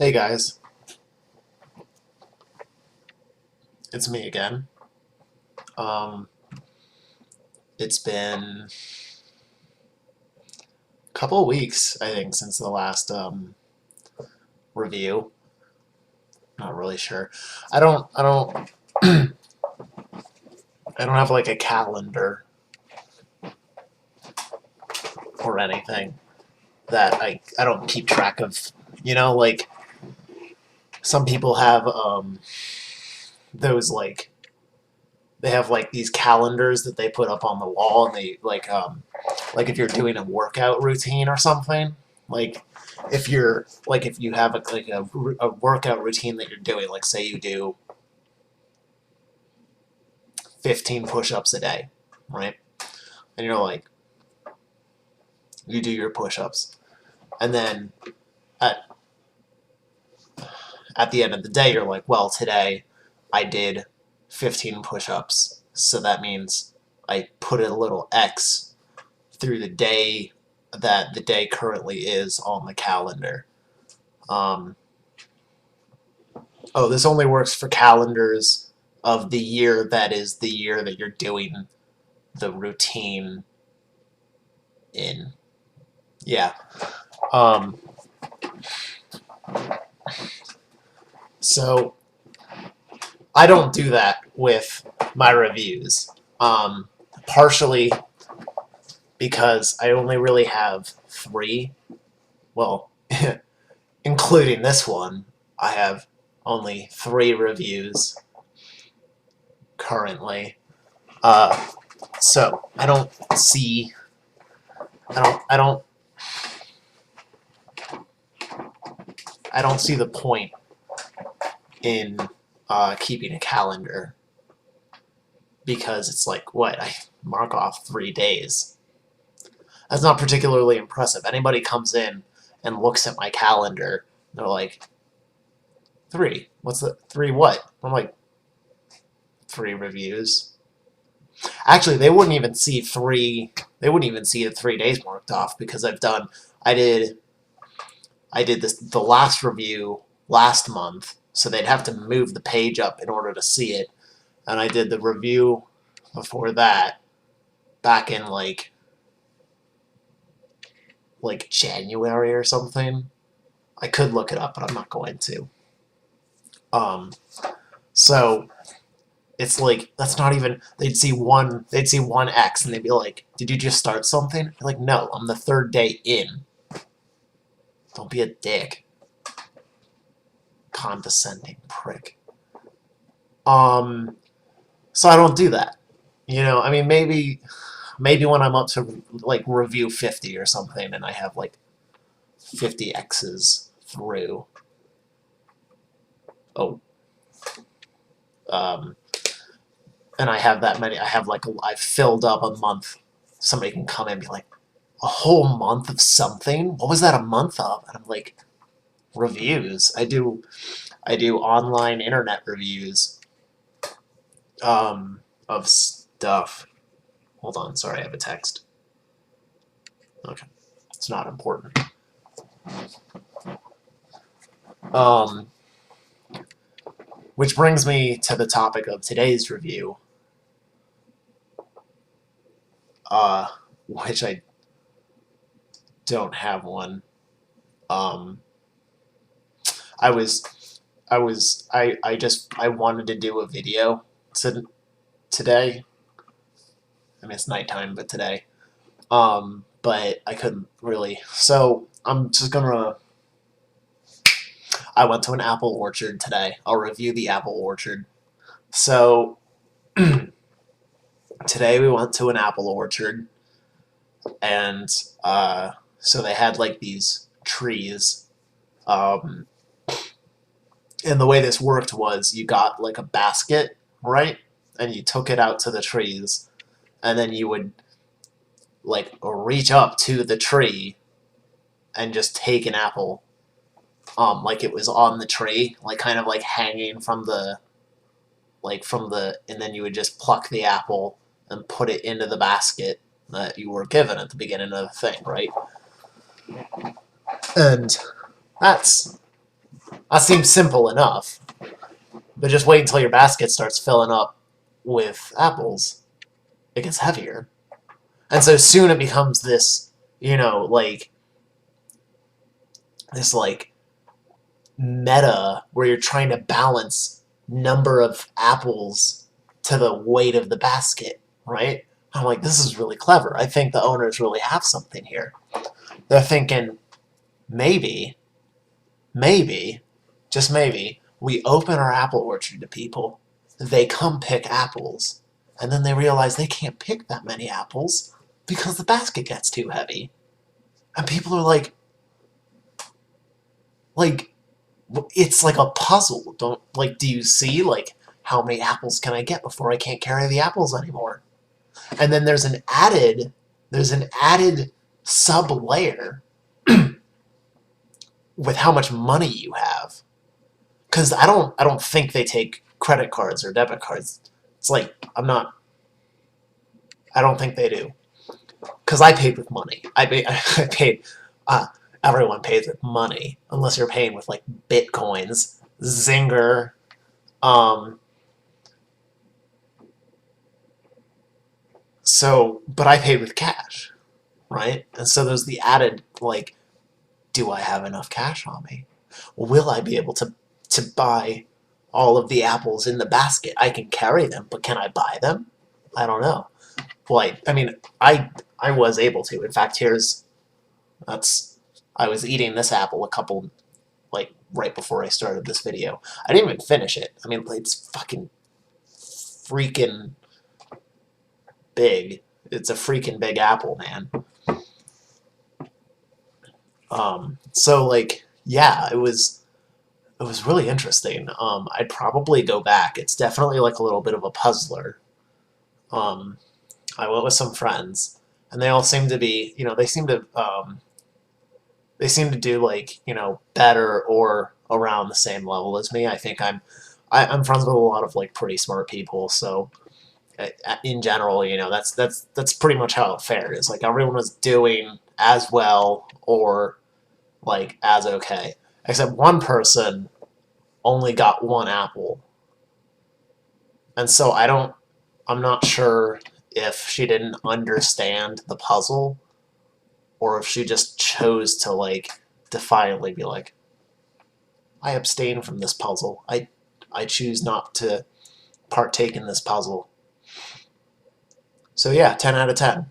Hey guys, it's me again. Um, it's been a couple of weeks, I think, since the last review. Not really sure. I don't, I don't, I don't have like a calendar or anything that I don't keep track of. Like some people have those they have like these calendars that they put up on the wall, and they like if you're doing a workout routine or something, like if you have a workout routine that you're doing, like say you do 15 push-ups a day, right? And you're like, you do your push-ups, and then at at the end of the day you're like, well, today I did 15 push-ups, so that means I put a little X through the day that the day currently is on the calendar. Um, oh, this only works for calendars of the year that is the year that you're doing the routine in. Yeah. Um, so I don't do that with my reviews. Partially because I only really have three. Well, including this one, I have only three reviews currently. So I don't see. I don't see the point in keeping a calendar, because it's like, what, I mark off 3 days. That's not particularly impressive. Anybody comes in and looks at my calendar, they're like, three. What's the three? What? I'm like, three reviews. Actually, they wouldn't even see three. They wouldn't even see the 3 days marked off, because I did. I did the last review last month, so they'd have to move the page up in order to see it. And I did the review before that back in like January or something. I could look it up, but I'm not going to. Um, so it's like, that's not even. They'd see one X, and they'd be like, "Did you just start something?" You're like, "No, I'm the third day in." Don't be a dick, condescending prick. So I don't do that. I mean, maybe when I'm up to like review 50 or something, and I have like 50 X's through. Oh, um, and I have that many. I've filled up a month. Somebody can come in and be like, a whole month of something? What was that a month of? And I'm like, reviews. I do online internet reviews of stuff. Hold on, sorry, I have a text. Okay, it's not important. Um, which brings me to the topic of today's review, uh, which I don't have one. Um, I was, I wanted to do a video today. I mean, it's nighttime, but today. But I couldn't really. So I'm just gonna. I went to an apple orchard today. I'll review the apple orchard. So today we went to an apple orchard, and so they had like these trees. Um, and the way this worked was you got like a basket, right? And you took it out to the trees, and then you would like reach up to the tree and just take an apple, like it was on the tree, like kind of like hanging from and then you would just pluck the apple and put it into the basket that you were given at the beginning of the thing, right? And that's That seems simple enough. But just wait until your basket starts filling up with apples. It gets heavier. And so soon it becomes this, like, this, like, meta where you're trying to balance number of apples to the weight of the basket, right? I'm like, this is really clever. I think the owners really have something here. They're thinking, maybe, just maybe, we open our apple orchard to people, they come pick apples, and then they realize they can't pick that many apples because the basket gets too heavy. And people are like, it's like a puzzle. Do you see, like, how many apples can I get before I can't carry the apples anymore? And then there's an added sub layer with how much money you have. Because I don't think they take credit cards or debit cards. It's like, I don't think they do. Because I paid with money. I paid, everyone pays with money, unless you're paying with, like, bitcoins, Zinger, but I paid with cash, right? And so there's the added, like, do I have enough cash on me? Will I be able to buy all of the apples in the basket? I can carry them, but can I buy them? I don't know. Like, I mean, I was able to. In fact, I was eating this apple like, right before I started this video. I didn't even finish it. I mean, it's fucking freaking big. It's a freaking big apple, man. So, like, yeah, it was really interesting. I'd probably go back. It's definitely, like, a little bit of a puzzler. I went with some friends, and they all seem to be, they seem to do, like, better or around the same level as me. I think I'm friends with a lot of, like, pretty smart people, so in general, that's pretty much how it fared. It's like everyone was doing as well or, like, as okay, except one person only got one apple, and so I'm not sure if she didn't understand the puzzle or if she just chose to, like, defiantly be like, I abstain from this puzzle. I choose not to partake in this puzzle. So yeah, 10 out of 10.